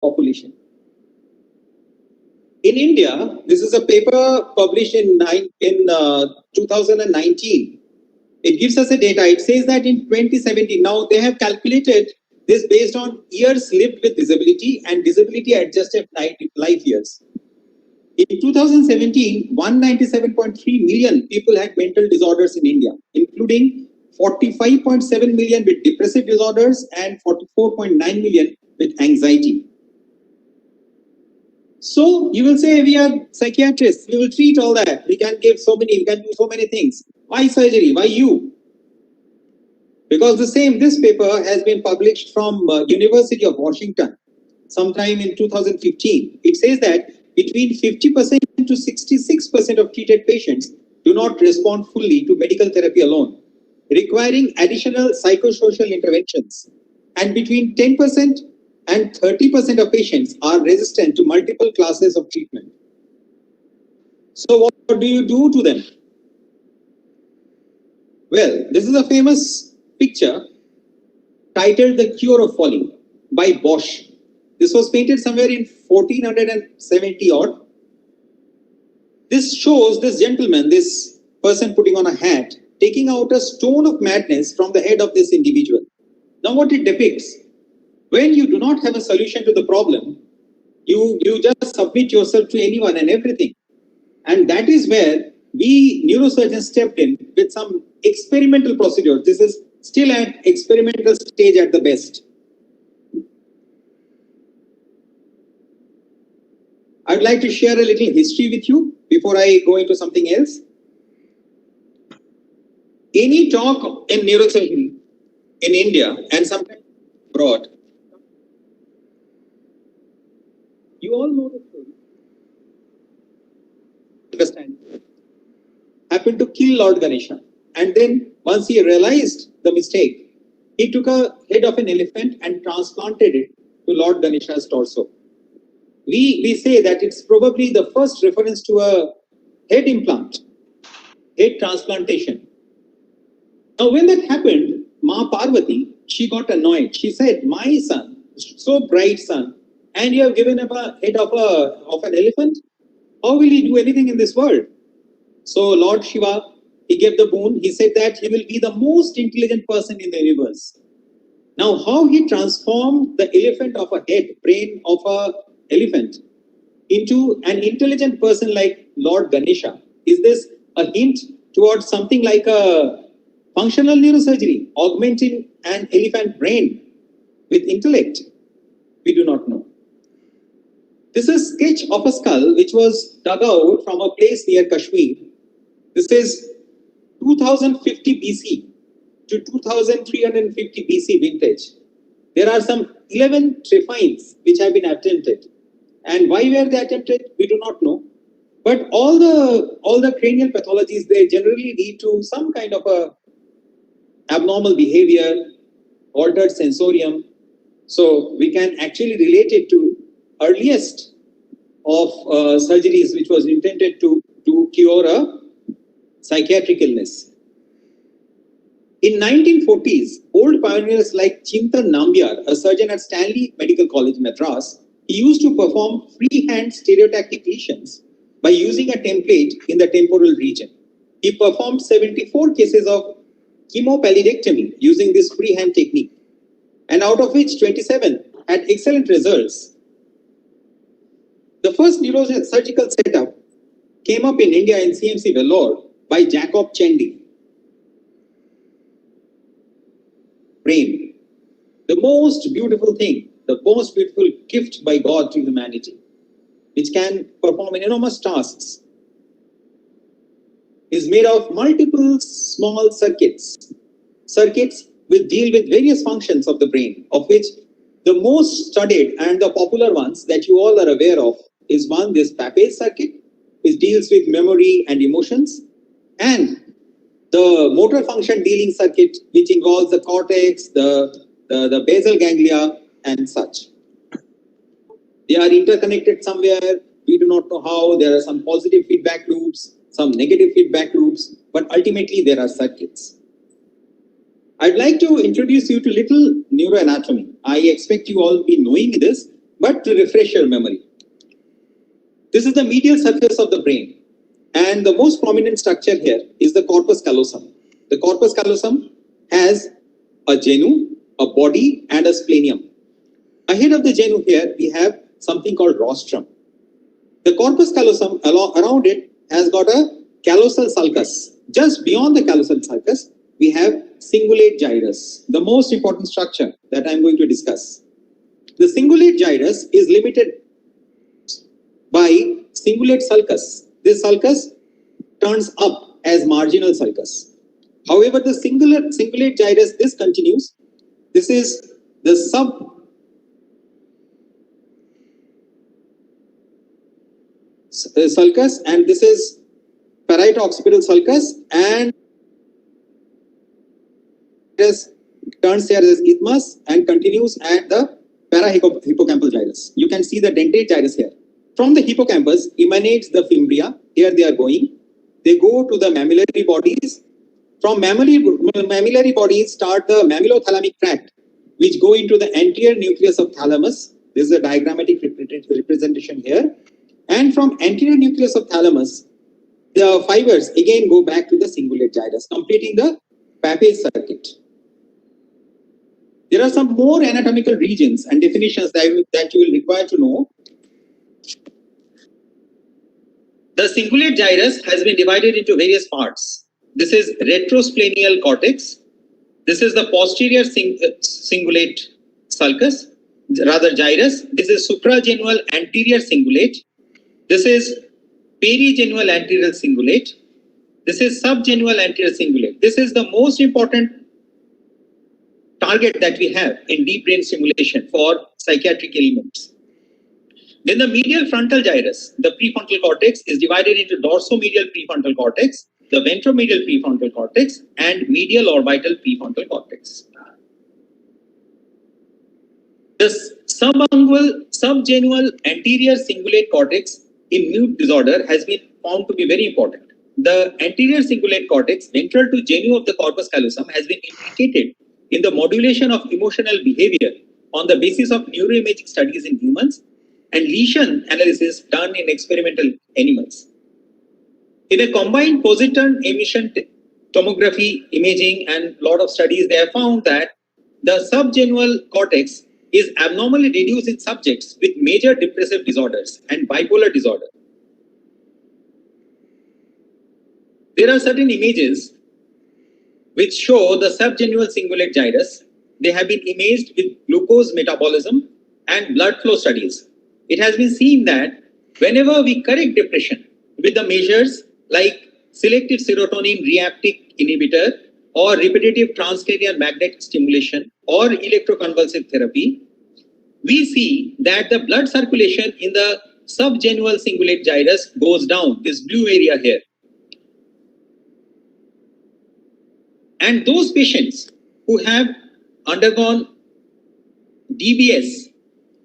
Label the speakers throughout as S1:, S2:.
S1: population. In India, this is a paper published in 2019. It gives us a data. It says that in 2017, now they have calculated this based on years lived with disability and disability adjusted life years. In 2017, 197.3 million people had mental disorders in India, including 45.7 million with depressive disorders and 44.9 million with anxiety. So you will say, we are psychiatrists, we will treat all that. We can do so many things. Why surgery? Why you? Because this paper has been published from University of Washington sometime in 2015. It says that between 50% to 66% of treated patients do not respond fully to medical therapy alone, requiring additional psychosocial interventions. And between 10% and 30% of patients are resistant to multiple classes of treatment. So what do you do to them? Well, this is a famous picture titled The Cure of Falling by Bosch. This was painted somewhere in 1470 odd. This shows this gentleman, this person putting on a hat, taking out a stone of madness from the head of this individual. Now what it depicts, when you do not have a solution to the problem, you just submit yourself to anyone and everything. And that is where we neurosurgeons stepped in with some experimental procedures. This is still at experimental stage at the best. I'd like to share a little history with you before I go into something else. Any talk in neurosurgery in India and sometimes abroad, you all know the story. Understand? Happened to kill Lord Ganesha. And then once he realized the mistake, he took a head of an elephant and transplanted it to Lord Ganesha's torso. We say that it's probably the first reference to a head implant, head transplantation. Now when that happened, Ma Parvati, she got annoyed. She said, my son, so bright son, and you have given him a head of an elephant? How will he do anything in this world? So Lord Shiva, he gave the boon. He said that he will be the most intelligent person in the universe. Now how he transformed the elephant of a head, brain of a elephant into an intelligent person like Lord Ganesha. Is this a hint towards something like a functional neurosurgery, augmenting an elephant brain with intellect? We do not know. This is a sketch of a skull which was dug out from a place near Kashmir. This is 2050 BC to 2350 BC vintage. There are some 11 trephines which have been attempted. And why were they attempted? We do not know. But all the cranial pathologies, they generally lead to some kind of a abnormal behavior, altered sensorium. So we can actually relate it to earliest of surgeries which was intended to cure a psychiatric illness. In 1940s, old pioneers like Chintan Nambiar, a surgeon at Stanley Medical College, Madras, he used to perform freehand stereotactic lesions by using a template in the temporal region. He performed 74 cases of chemopalidectomy using this freehand technique, and out of which 27 had excellent results. The first neurosurgical setup came up in India in CMC Vellore by Jacob Chendi. Brain, the most beautiful thing, the most beautiful gift by God to humanity, which can perform enormous tasks, is made of multiple small circuits. Circuits will deal with various functions of the brain, of which the most studied and the popular ones that you all are aware of is one, this Pappage circuit, which deals with memory and emotions, and the motor function dealing circuit, which involves the cortex, the basal ganglia, and such. They are interconnected somewhere. We do not know how. There are some positive feedback loops, some negative feedback loops, but ultimately there are circuits. I'd like to introduce you to little neuroanatomy. I expect you all be knowing this, but to refresh your memory. This is the medial surface of the brain. And the most prominent structure here is the corpus callosum. The corpus callosum has a genu, a body, and a splenium. Ahead of the genu here, we have something called rostrum. The corpus callosum around it has got a callosal sulcus. Just beyond the callosal sulcus, we have cingulate gyrus, the most important structure that I'm going to discuss. The cingulate gyrus is limited by cingulate sulcus. This sulcus turns up as marginal sulcus. However, the cingulate gyrus discontinues. This is the sulcus, and this is parieto-occipital sulcus, and this turns here as isthmus and continues at the parahippocampal gyrus. You can see the dentate gyrus here. From the hippocampus emanates the fimbria. Here they are going. They go to the mammillary bodies. From mammillary bodies start the mammillothalamic tract, which go into the anterior nucleus of thalamus. This is a diagrammatic representation here. And from anterior nucleus of thalamus, the fibers again go back to the cingulate gyrus, completing the Papez circuit. There are some more anatomical regions and definitions that you will require to know. The cingulate gyrus has been divided into various parts. This is retrosplenial cortex. This is the posterior cingulate sulcus, rather gyrus. This is supragenual anterior cingulate. This is perigenual anterior cingulate. This is subgenual anterior cingulate. This is the most important target that we have in deep brain stimulation for psychiatric elements. Then the medial frontal gyrus, the prefrontal cortex, is divided into dorsomedial prefrontal cortex, the ventromedial prefrontal cortex, and medial orbital prefrontal cortex. The subgenual anterior cingulate cortex in mute disorder has been found to be very important. The anterior cingulate cortex, ventral to genu of the corpus callosum, has been implicated in the modulation of emotional behavior on the basis of neuroimaging studies in humans and lesion analysis done in experimental animals. In a combined positron emission tomography imaging and a lot of studies, they have found that the subgenual cortex is abnormally reduced in subjects with major depressive disorders and bipolar disorder. There are certain images which show the subgenual cingulate gyrus. They have been imaged with glucose metabolism and blood flow studies. It has been seen that whenever we correct depression with the measures like selective serotonin reuptake inhibitor or repetitive transcranial magnetic stimulation or electroconvulsive therapy, we see that the blood circulation in the subgenual cingulate gyrus goes down, this blue area here. And those patients who have undergone DBS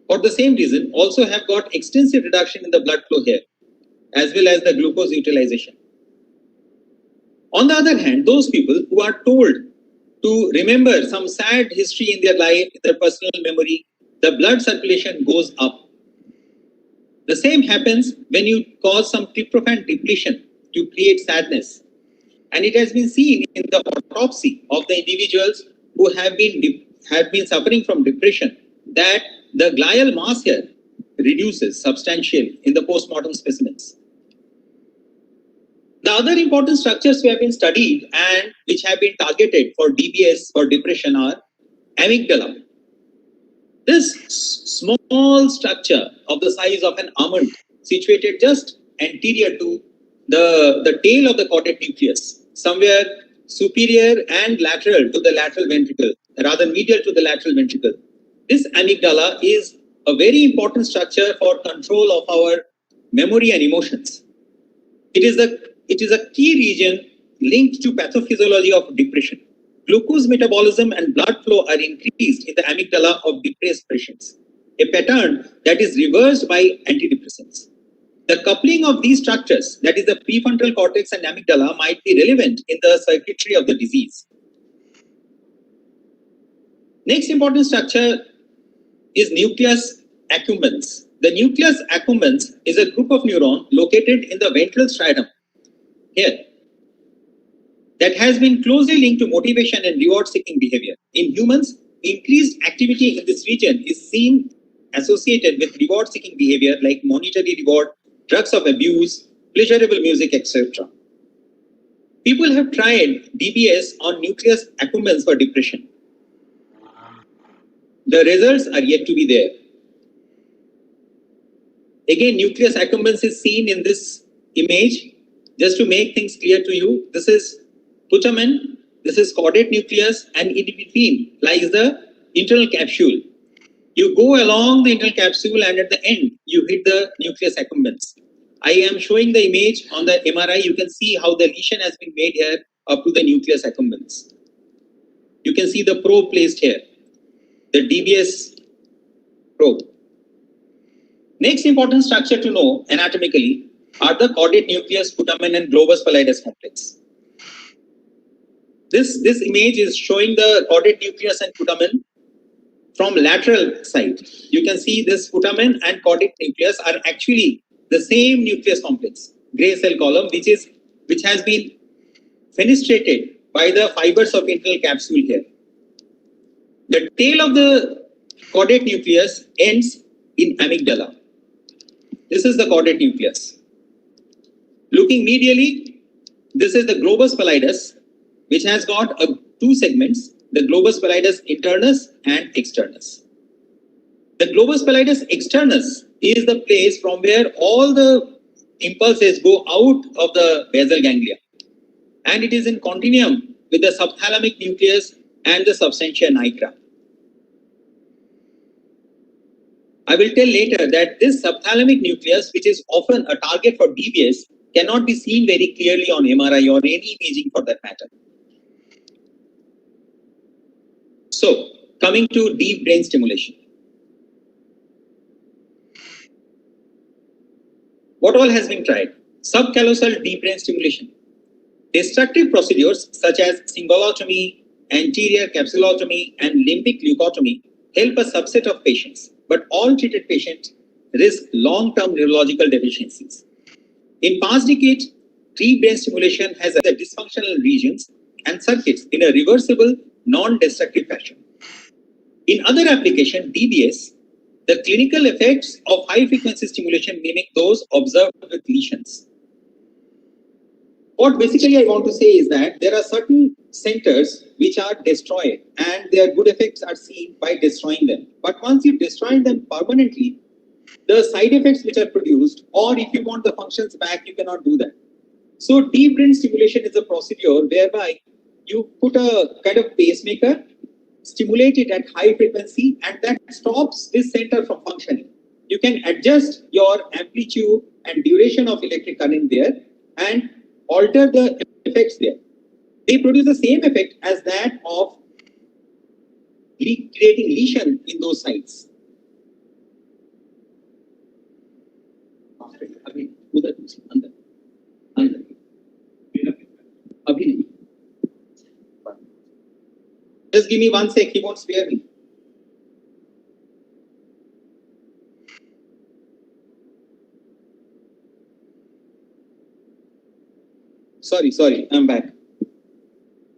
S1: for the same reason also have got extensive reduction in the blood flow here, as well as the glucose utilization. On the other hand, those people who are told to remember some sad history in their life, in their personal memory, the blood circulation goes up. The same happens when you cause some tryptophan depletion to create sadness. And it has been seen in the autopsy of the individuals who have been suffering from depression that the glial mass here reduces substantially in the postmortem specimens. The other important structures we have been studied and which have been targeted for DBS or depression are amygdala. This small structure of the size of an almond, situated just anterior to the tail of the caudate nucleus, somewhere superior and lateral to the lateral ventricle, rather medial to the lateral ventricle. This amygdala is a very important structure for control of our memory and emotions. It is a key region linked to pathophysiology of depression. Glucose metabolism and blood flow are increased in the amygdala of depressed patients, a pattern that is reversed by antidepressants. The coupling of these structures, that is the prefrontal cortex and amygdala, might be relevant in the circuitry of the disease. Next important structure is nucleus accumbens. The nucleus accumbens is a group of neurons located in the ventral striatum here that has been closely linked to motivation and reward-seeking behavior. In humans, increased activity in this region is seen associated with reward-seeking behavior like monetary reward, drugs of abuse, pleasurable music, etc. People have tried DBS on nucleus accumbens for depression. The results are yet to be there. Again, nucleus accumbens is seen in this image. Just to make things clear to you, this is putamen, this is caudate nucleus, and in between lies the internal capsule. You go along the internal capsule and at the end, you hit the nucleus accumbens. I am showing the image on the MRI. You can see how the lesion has been made here up to the nucleus accumbens. You can see the probe placed here, the DBS probe. Next important structure to know anatomically are the caudate nucleus, putamen, and globus pallidus complex. This image is showing the caudate nucleus and putamen from lateral side. You can see this putamen and caudate nucleus are actually the same nucleus complex, gray cell column, which has been fenestrated by the fibers of internal capsule here. The tail of the caudate nucleus ends in amygdala. This is the caudate nucleus. Looking medially, this is the globus pallidus, which has got two segments, the globus pallidus internus and externus. The globus pallidus externus is the place from where all the impulses go out of the basal ganglia. And it is in continuum with the subthalamic nucleus and the substantia nigra. I will tell later that this subthalamic nucleus, which is often a target for DBS, cannot be seen very clearly on MRI or any imaging for that matter. So, coming to deep brain stimulation. What all has been tried? Subcallosal deep brain stimulation. Destructive procedures such as cingulatomy, anterior capsulotomy, and limbic leucotomy help a subset of patients, but all treated patients risk long-term neurological deficiencies. In past decades, deep brain stimulation has the dysfunctional regions and circuits in a reversible, non-destructive fashion. In other applications, DBS, the clinical effects of high-frequency stimulation mimic those observed with lesions. What basically I want to say is that there are certain centers which are destroyed and their good effects are seen by destroying them. But once you destroy them permanently, the side effects which are produced, or if you want the functions back, you cannot do that. So deep brain stimulation is a procedure whereby you put a kind of pacemaker, stimulate it at high frequency, and that stops this center from functioning. You can adjust your amplitude and duration of electric current there and alter the effects there. They produce the same effect as that of creating lesion in those sites. Just give me 1 sec, he won't spare me. Sorry, I'm back.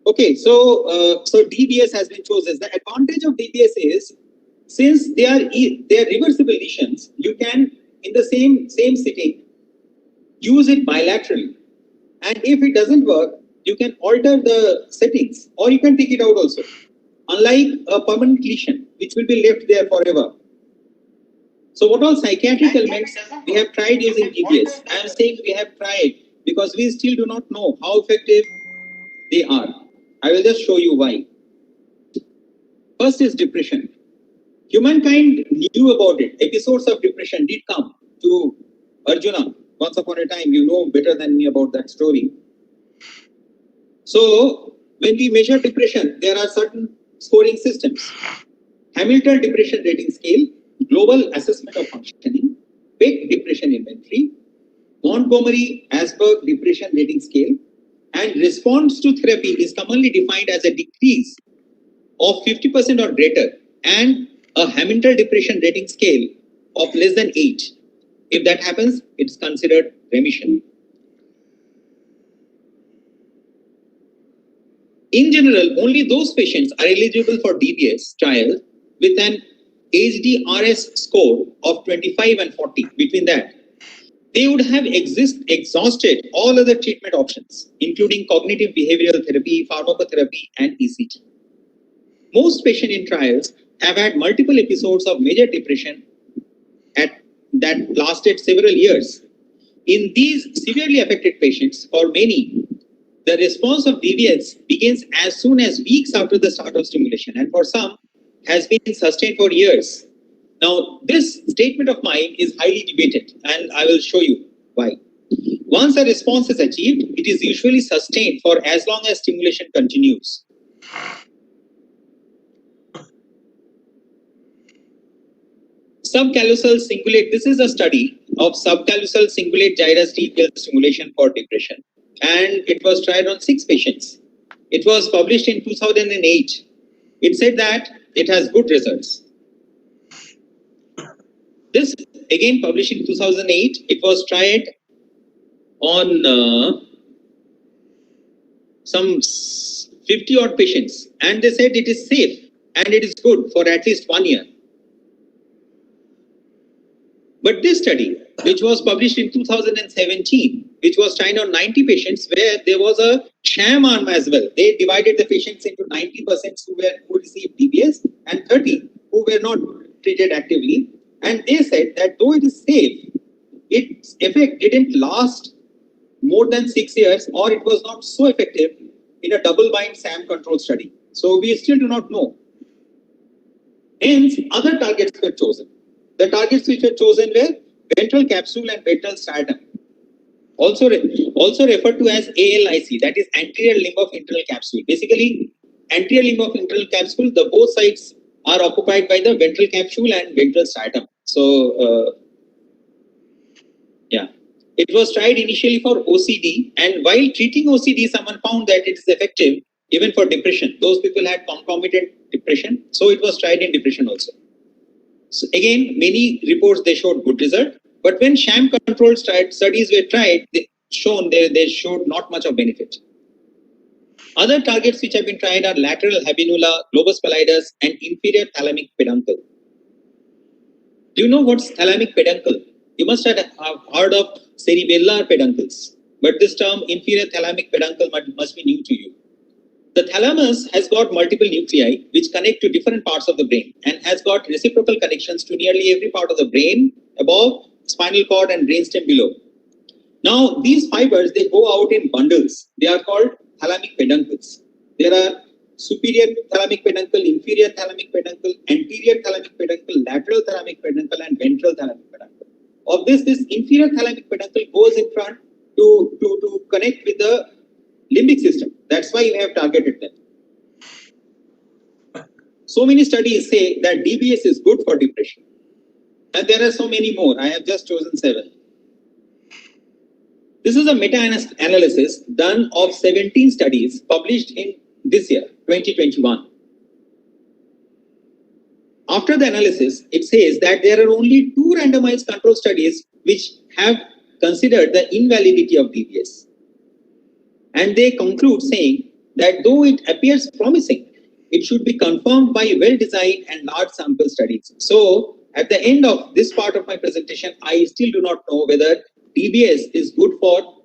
S1: Okay, so DBS has been chosen. The advantage of DBS is, since they are reversible lesions, you can, in the same sitting, use it bilaterally. And if it doesn't work, you can alter the settings, or you can take it out also. Unlike a permanent lesion, which will be left there forever. So what all psychiatric elements we have tried using DBS? I am saying we have tried because we still do not know how effective they are. I will just show you why. First is depression. Humankind knew about it. Episodes of depression did come to Arjuna. Once upon a time, you know better than me about that story. So when we measure depression, there are certain scoring systems. Hamilton Depression Rating Scale, Global Assessment of Functioning, Peck Depression Inventory, Montgomery-Asberg Depression Rating Scale, and response to therapy is commonly defined as a decrease of 50% or greater, and a Hamilton Depression Rating Scale of less than 8. If that happens, it's considered remission. In general, only those patients are eligible for DBS trial with an HDRS score of 25 and 40. Between that, they would have exhausted all other treatment options, including cognitive behavioral therapy, pharmacotherapy, and ECT. Most patients in trials have had multiple episodes of major depression that lasted several years. In these severely affected patients, for many, the response of DBS begins as soon as weeks after the start of stimulation, and for some has been sustained for years. Now, this statement of mine is highly debated, and I will show you why. Once a response is achieved, it is usually sustained for as long as stimulation continues. Subcallosal cingulate. This is a study of subcallosal cingulate gyrus deep well stimulation for depression, and it was tried on 6 patients. It was published in 2008. It said that it has good results. This again published in 2008. It was tried on some 50 odd patients, and they said it is safe and it is good for at least 1 year. But this study, which was published in 2017, which was tried on 90 patients, where there was a sham arm as well. They divided the patients into 90% who received DBS and 30 who were not treated actively. And they said that though it is safe, its effect didn't last more than 6 years, or it was not so effective in a double-blind sham control study. So we still do not know. Hence, other targets were chosen. The targets which were chosen were ventral capsule and ventral striatum, also referred to as ALIC, that is anterior limb of internal capsule. Basically, anterior limb of internal capsule, the both sides are occupied by the ventral capsule and ventral striatum. So, yeah. It was tried initially for OCD, and while treating OCD, someone found that it is effective even for depression. Those people had concomitant depression, so it was tried in depression also. So again, many reports they showed good result, but when sham controlled studies were tried, they showed not much of benefit. Other targets which have been tried are lateral habenula, globus pallidus, and inferior thalamic peduncle. Do you know what's thalamic peduncle? You must have heard of cerebellar peduncles, but this term inferior thalamic peduncle must be new to you. The thalamus has got multiple nuclei which connect to different parts of the brain and has got reciprocal connections to nearly every part of the brain above, spinal cord, and brainstem below. Now, these fibers, they go out in bundles. They are called thalamic peduncles. There are superior thalamic peduncle, inferior thalamic peduncle, anterior thalamic peduncle, lateral thalamic peduncle, and ventral thalamic peduncle. Of this inferior thalamic peduncle goes in front to connect with the limbic system. That's why we have targeted them. So many studies say that DBS is good for depression. And there are so many more. I have just chosen 7. This is a meta-analysis done of 17 studies published in this year, 2021. After the analysis, it says that there are only 2 randomized control studies which have considered the invalidity of DBS. And they conclude saying that though it appears promising, it should be confirmed by well-designed and large sample studies. So, at the end of this part of my presentation, I still do not know whether DBS is good for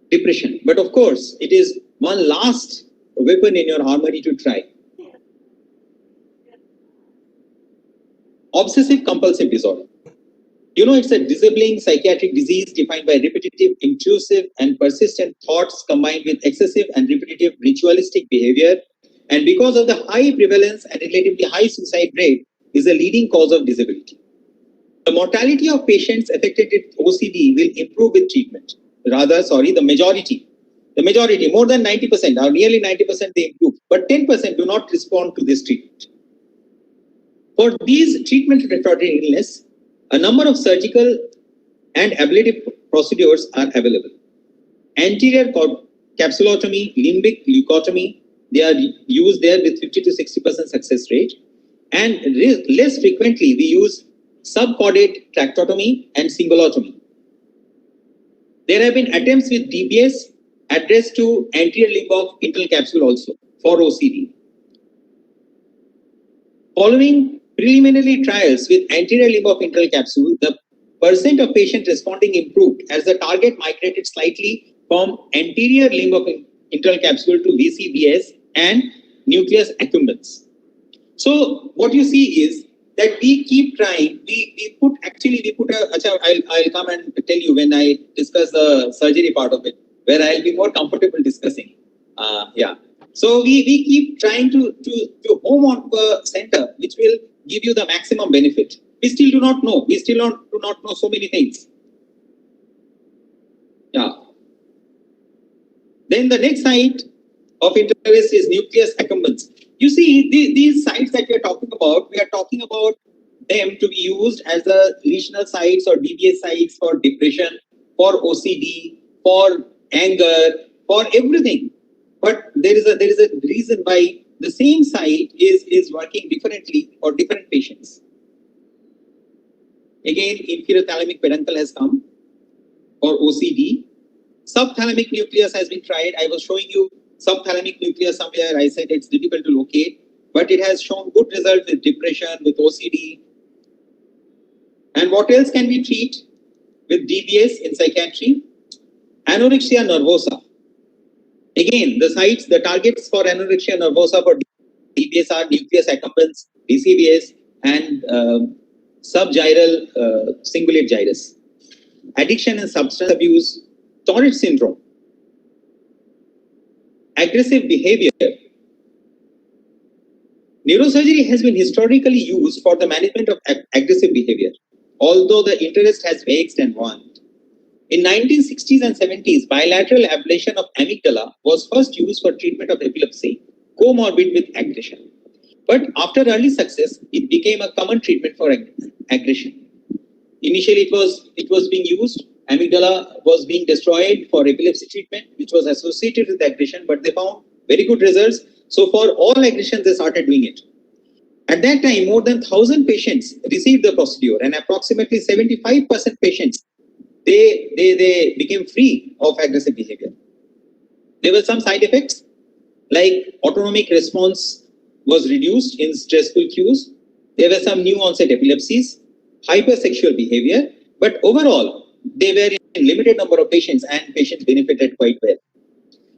S1: depression. But of course, it is one last weapon in your armory to try. Obsessive compulsive disorder. You know, it's a disabling psychiatric disease defined by repetitive, intrusive, and persistent thoughts combined with excessive and repetitive ritualistic behavior. And because of the high prevalence and relatively high suicide rate, is a leading cause of disability. The mortality of patients affected with OCD will improve with treatment. The majority, more than 90%, or nearly 90%, they improve. But 10% do not respond to this treatment. For these treatment-refractory illness, a number of surgical and ablative procedures are available. Anterior capsulotomy, limbic leucotomy, they are used there with 50 to 60% success rate. And less frequently, we use subcaudate tracheotomy, and cingulatomy. There have been attempts with DBS addressed to anterior limb of internal capsule also for OCD. Following preliminary trials with anterior limb of internal capsule, the percent of patients responding improved as the target migrated slightly from anterior limb of internal capsule to VCBS and nucleus accumbens. So what you see is that we keep trying. I'll come and tell you when I discuss the surgery part of it, where I'll be more comfortable discussing. So we keep trying to home on the center, which will give you the maximum benefit. We still do not know. We still do not know so many things. Yeah. Then the next site of interest is nucleus accumbens. You see, these sites that we are talking about them to be used as the lesional sites or DBS sites for depression, for OCD, for anger, for everything. But there is a reason why the same site is working differently for different patients. Again, inferior thalamic peduncle has come for OCD. Subthalamic nucleus has been tried. I was showing you subthalamic nucleus somewhere. I said it's difficult to locate, but it has shown good results with depression, with OCD. And what else can we treat with DBS in psychiatry? Anorexia nervosa. Again, the targets for anorexia nervosa for DBS are nucleus accumbens, DCBS, and subgyral cingulate gyrus. Addiction and substance abuse, Tourette syndrome. Aggressive behavior. Neurosurgery has been historically used for the management of aggressive behavior, although the interest has waxed and waned. In 1960s and 70s, bilateral ablation of amygdala was first used for treatment of epilepsy, comorbid with aggression. But after early success, it became a common treatment for aggression. Initially, it was being used. Amygdala was being destroyed for epilepsy treatment, which was associated with aggression, but they found very good results. So for all aggressions, they started doing it. At that time, more than 1,000 patients received the procedure, and approximately 75% patients, they became free of aggressive behavior. There were some side effects, like autonomic response was reduced in stressful cues. There were some new onset epilepsies, hypersexual behavior, but overall, they were in limited number of patients and patients benefited quite well.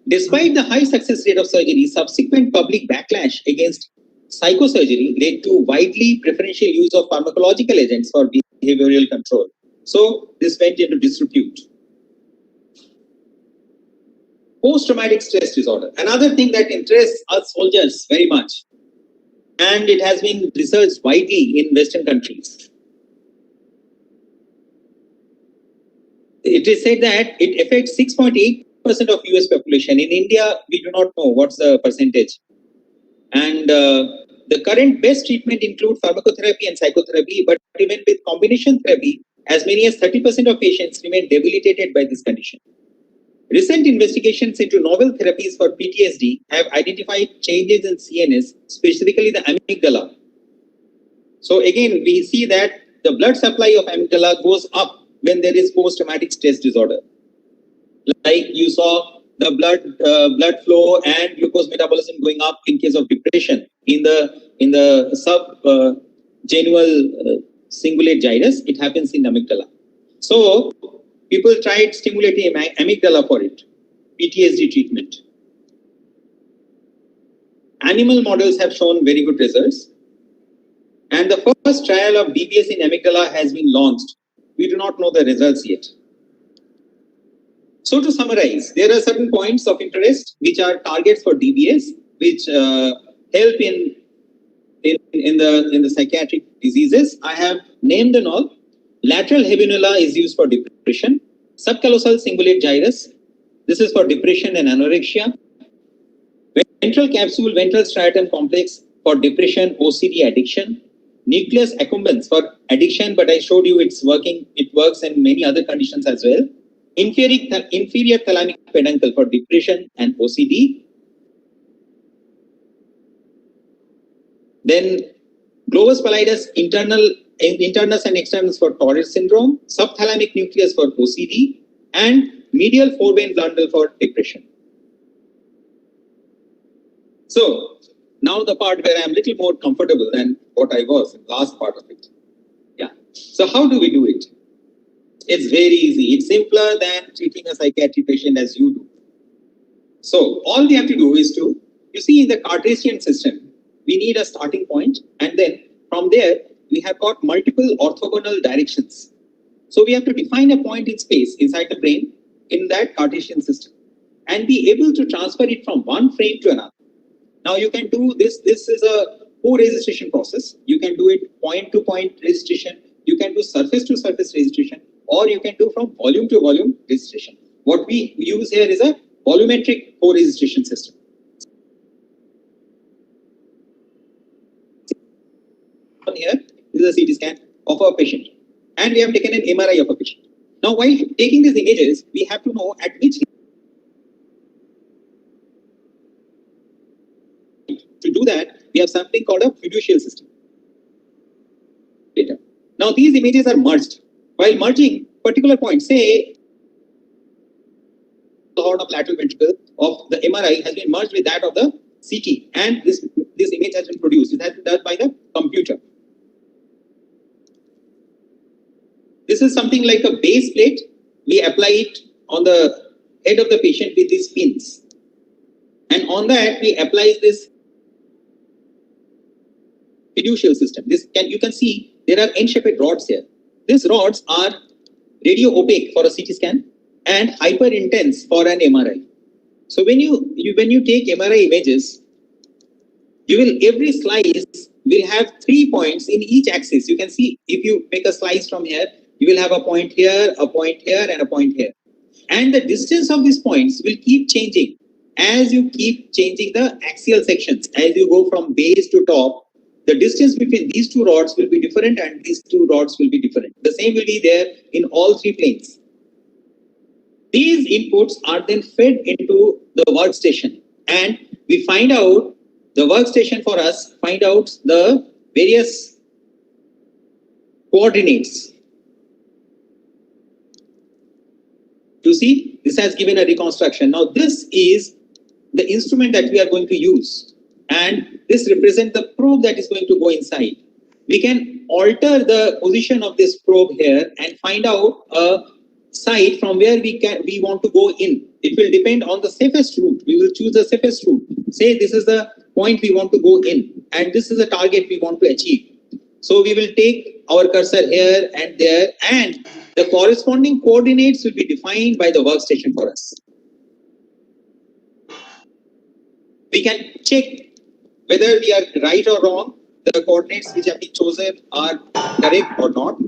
S1: Despite the high success rate of surgery, subsequent public backlash against psychosurgery led to widely preferential use of pharmacological agents for behavioral control. So this went into disrepute. Post-traumatic stress disorder. Another thing that interests us soldiers very much, and it has been researched widely in Western countries. It is said that it affects 6.8% of US population. In India, we do not know what's the percentage. And the current best treatment include pharmacotherapy and psychotherapy, but even with combination therapy, as many as 30% of patients remain debilitated by this condition. Recent investigations into novel therapies for PTSD have identified changes in CNS, specifically the amygdala. So again, we see that the blood supply of amygdala goes up when there is post-traumatic stress disorder. Like you saw the blood flow and glucose metabolism going up in case of depression in the subgenual cingulate gyrus, it happens in amygdala. So people tried stimulating amygdala for it, PTSD treatment. Animal models have shown very good results. And the first trial of DBS in amygdala has been launched. We do not know the results yet. So to summarize, there are certain points of interest which are targets for DBS, which help in the psychiatric diseases. I have named them all. Lateral habenula is used for depression. Subcallosal cingulate gyrus. This is for depression and anorexia. Ventral capsule, ventral striatum complex for depression, OCD, addiction. Nucleus accumbens for addiction, but I showed you it's working. It works in many other conditions as well. Inferior thalamic peduncle for depression and OCD. Then globus pallidus internal internals and externals for Tourette syndrome, subthalamic nucleus for OCD, and medial forebrain bundle for depression. So now the part where I'm a little more comfortable than what I was in the last part of it. Yeah. So how do we do it? It's very easy. It's simpler than treating a psychiatric patient as you do. So all we have to do is to, you see, in the Cartesian system, we need a starting point, and then from there, we have got multiple orthogonal directions. So we have to define a point in space inside the brain in that Cartesian system and be able to transfer it from one frame to another. Now you can do this. This is a co-registration process. You can do it point-to-point registration. You can do surface-to-surface registration, or you can do from volume-to-volume registration. What we use here is a volumetric co-registration system. Here is a CT scan of a patient, and we have taken an MRI of a patient. Now, while taking these images, we have to know at which. To do that, we have something called a fiducial system. Data. Now, these images are merged. While merging particular points, say the horn of lateral ventricle of the MRI has been merged with that of the CT, and this image has been produced. It has been done by the computer. This is something like a base plate. We apply it on the head of the patient with these pins, and on that we apply this fiducial system. You can see there are N-shaped rods here. These rods are radio opaque for a CT scan and hyper intense for an MRI. So when you take MRI images, every slice will have 3 points in each axis. You can see if you make a slice from here, you will have a point here, a point here, and a point here. And the distance of these points will keep changing as you keep changing the axial sections. As you go from base to top, the distance between these two rods will be different and these two rods will be different. The same will be there in all three planes. These inputs are then fed into the workstation, and we find out the workstation for us, find out the various coordinates. You see, this has given a reconstruction. Now, this is the instrument that we are going to use, and this represents the probe that is going to go inside. We can alter the position of this probe here and find out a site from where we want to go in. It will depend on the safest route. We will choose the safest route. Say this is the point we want to go in, and this is the target we want to achieve. So we will take our cursor here and there, and the corresponding coordinates will be defined by the workstation for us. We can check whether we are right or wrong. The coordinates which have been chosen are correct or not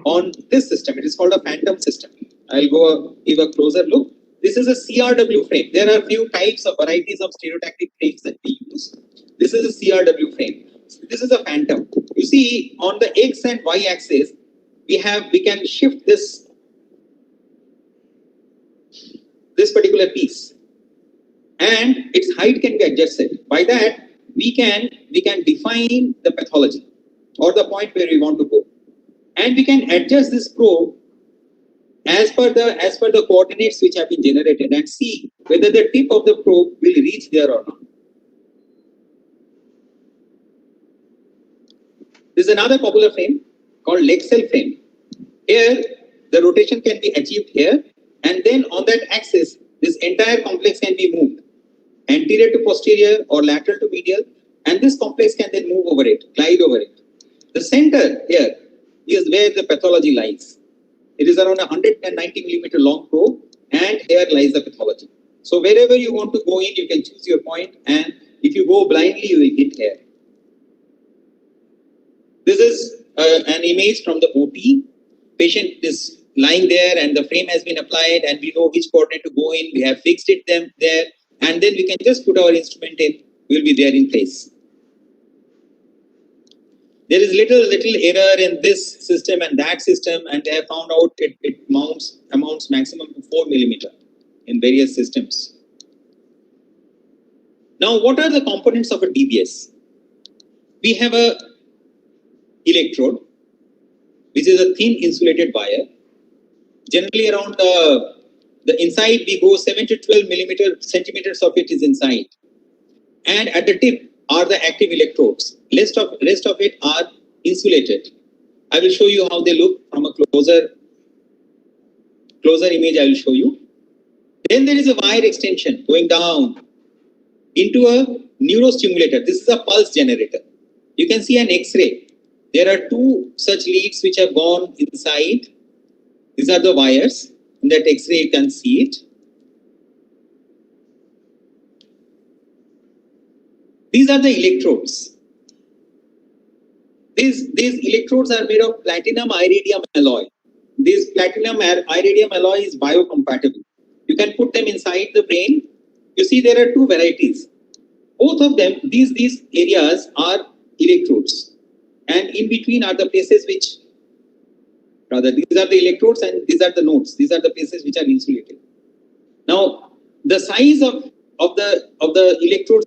S1: on this system. It is called a phantom system. I'll give a closer look. This is a CRW frame. There are a few types of varieties of stereotactic frames that we use. This is a CRW frame. This is a phantom. You see, on the X and Y axis, we can shift this particular piece, and its height can be adjusted. By that, we can define the pathology or the point where we want to go, and we can adjust this probe as per the coordinates which have been generated and see whether the tip of the probe will reach there or not. This is another popular frame called Lexell frame. Here, the rotation can be achieved here, and then on that axis, this entire complex can be moved anterior to posterior or lateral to medial, and this complex can then move over it, glide over it. The center here is where the pathology lies. It is around 190 millimeter long probe, and here lies the pathology. So wherever you want to go in, you can choose your point, and if you go blindly, you will hit here. This is an image from the OT. Patient is lying there, and the frame has been applied, and we know which coordinate to go in. We have fixed it there, and then we can just put our instrument in. We will be there in place. There is little error in this system and that system, and they have found out it amounts maximum to 4 millimeter in various systems. Now, what are the components of a DBS? We have a electrode, which is a thin insulated wire. Generally around the inside we go 7 to 12 centimeters of it is inside. And at the tip are the active electrodes. Rest of it are insulated. I will show you how they look from a closer image. I will show you. Then there is a wire extension going down into a neurostimulator. This is a pulse generator. You can see an X-ray. There are two such leads which have gone inside. These are the wires. In that X-ray you can see it. These are the electrodes. These electrodes are made of platinum iridium alloy. This platinum iridium alloy is biocompatible. You can put them inside the brain. You see there are two varieties. Both of them, these areas are electrodes. And in between are the places which, rather these are the electrodes and these are the nodes. These are the places which are insulated. Now, the size of the electrodes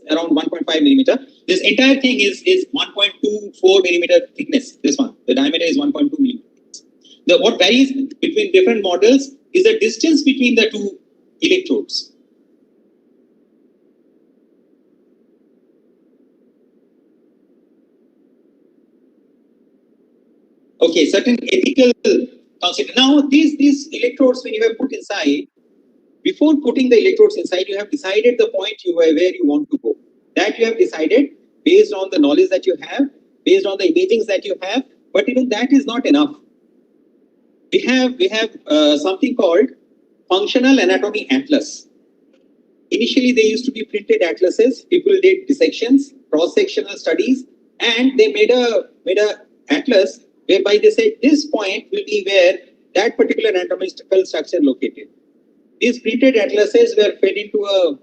S1: around 1.5 millimeter. This entire thing is 1.24 millimeter thickness. This one, the diameter is 1.2 millimeters. What varies between different models is the distance between the two electrodes. Okay, certain ethical consider. Now, these electrodes, when you have put inside, before putting the electrodes inside, you have decided the point where you want to go. That you have decided based on the knowledge that you have, based on the imagings that you have. But even that is not enough. We have something called functional anatomy atlas. Initially, they used to be printed atlases. People did dissections, cross-sectional studies, and they made a atlas whereby they said this point will be where that particular anatomical structure located. These printed atlases were fed into a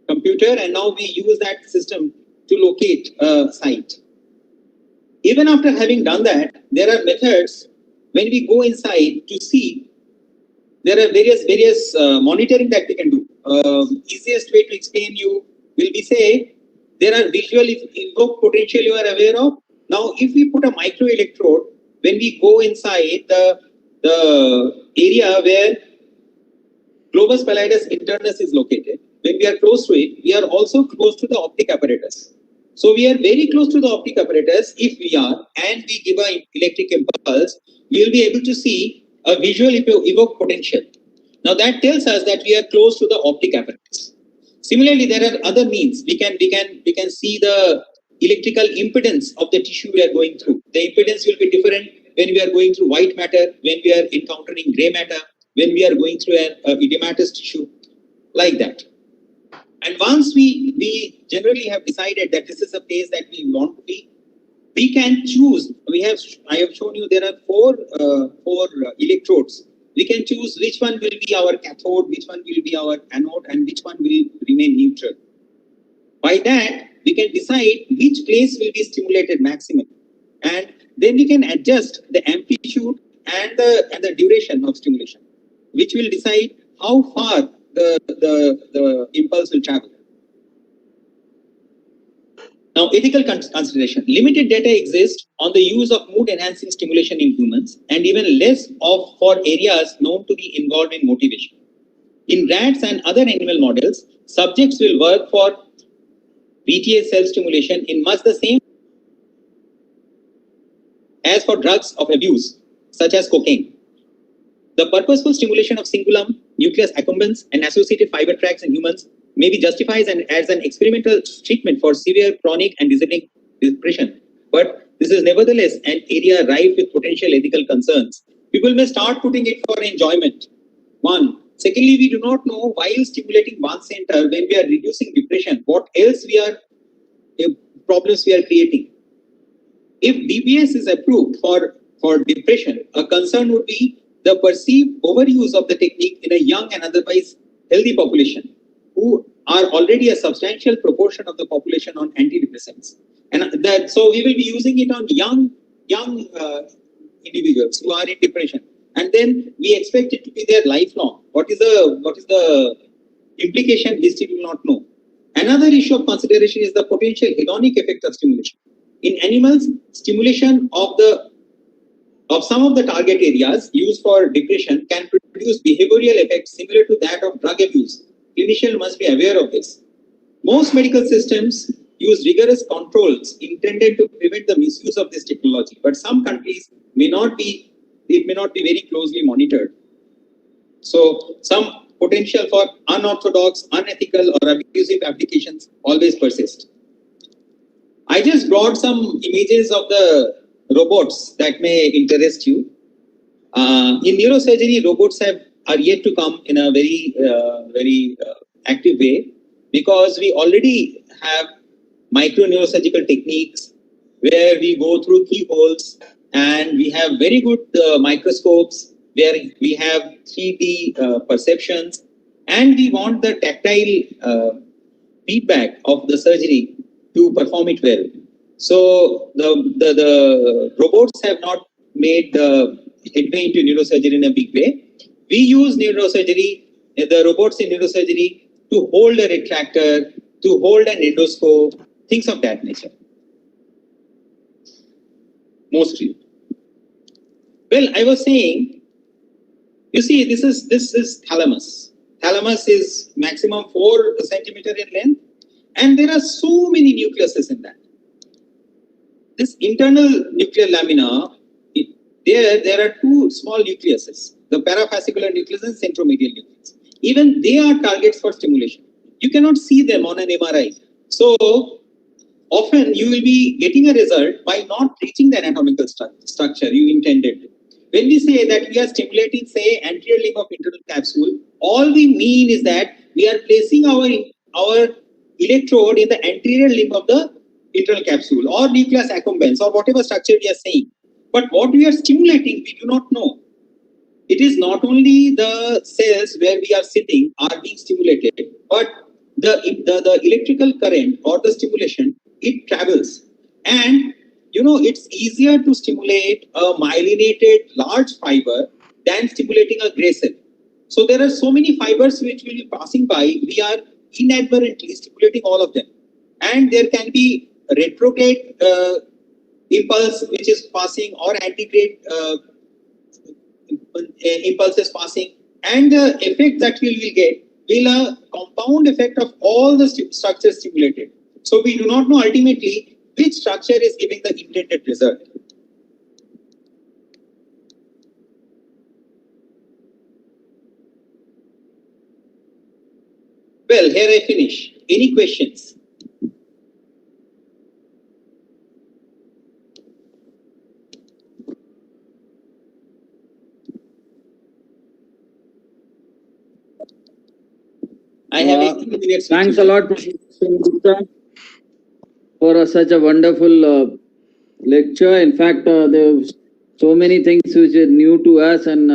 S1: computer, and now we use that system to locate a site. Even after having done that, there are methods when we go inside to see. There are various monitoring that we can do. Easiest way to explain you will be say there are visual evoked potential you are aware of. Now, if we put a micro electrode, when we go inside the area where globus pallidus internus is located, when we are close to it, we are also close to the optic apparatus. So we are very close to the optic apparatus. If we are, and we give an electric impulse, we will be able to see a visual evoked potential. Now that tells us that we are close to the optic apparatus. Similarly, there are other means. We can see the electrical impedance of the tissue we are going through. The impedance will be different when we are going through white matter, when we are encountering gray matter, when we are going through an edematous tissue, like that. And once we generally have decided that this is a place that we want to be, we can choose. I have shown you there are four electrodes. We can choose which one will be our cathode, which one will be our anode, and which one will remain neutral. By that, we can decide which place will be stimulated maximum, and then we can adjust the amplitude and the duration of stimulation, which will decide how far the impulse will travel. Now, ethical consideration. Limited data exists on the use of mood-enhancing stimulation in humans, and even less for areas known to be involved in motivation. In rats and other animal models, subjects will work for VTA self-stimulation in much the same as for drugs of abuse, such as cocaine. The purposeful stimulation of cingulum, nucleus accumbens, and associated fiber tracts in humans may be justified as an experimental treatment for severe chronic and disabling depression. But this is nevertheless an area rife with potential ethical concerns. People may start putting it for enjoyment. One. Secondly, we do not know while stimulating one center when we are reducing depression, what else problems we are creating. If DBS is approved for depression, a concern would be the perceived overuse of the technique in a young and otherwise healthy population, who are already a substantial proportion of the population on antidepressants. And so we will be using it on young individuals who are in depression. And then we expect it to be there lifelong. What is the implication? We still do not know. Another issue of consideration is the potential hedonic effect of stimulation. In animals, stimulation of some of the target areas used for depression can produce behavioral effects similar to that of drug abuse. Clinicians must be aware of this. Most medical systems use rigorous controls intended to prevent the misuse of this technology, but some countries it may not be very closely monitored. So some potential for unorthodox, unethical, or abusive applications always persist. I just brought some images of the robots that may interest you. In neurosurgery, robots are yet to come in a very active way, because we already have micro neurosurgical techniques where we go through keyholes, and we have very good microscopes where we have 3D perceptions, and we want the tactile feedback of the surgery to perform it well. So the robots have not made the headway into neurosurgery in a big way. We use the robots in neurosurgery to hold a retractor, to hold an endoscope, things of that nature. Mostly. Well, I was saying, you see, this is thalamus. Thalamus is maximum 4 centimeter in length, and there are so many nucleuses in that. This internal nuclear lamina, there are 2 small nucleuses, the parafascicular nucleus and centromedial nucleus. Even they are targets for stimulation. You cannot see them on an MRI. So often you will be getting a result by not reaching the anatomical structure you intended. When we say that we are stimulating, say, anterior limb of internal capsule, all we mean is that we are placing our electrode in the anterior limb of the internal capsule or nucleus accumbens or whatever structure we are saying. But what we are stimulating, we do not know. It is not only the cells where we are sitting are being stimulated, but the electrical current or the stimulation, it travels. And it's easier to stimulate a myelinated large fiber than stimulating a gray cell. So there are so many fibers which will be passing by. We are inadvertently stimulating all of them. And there can be retrograde impulse which is passing, or antigrade impulses passing, and the effect that we will get will a compound effect of all the structures stimulated. So we do not know ultimately which structure is giving the intended result. Well, here I finish. Any questions? I have 18 minutes.
S2: Thanks a lot, Professor Gupta, for such a wonderful lecture. In fact, there are so many things which are new to us and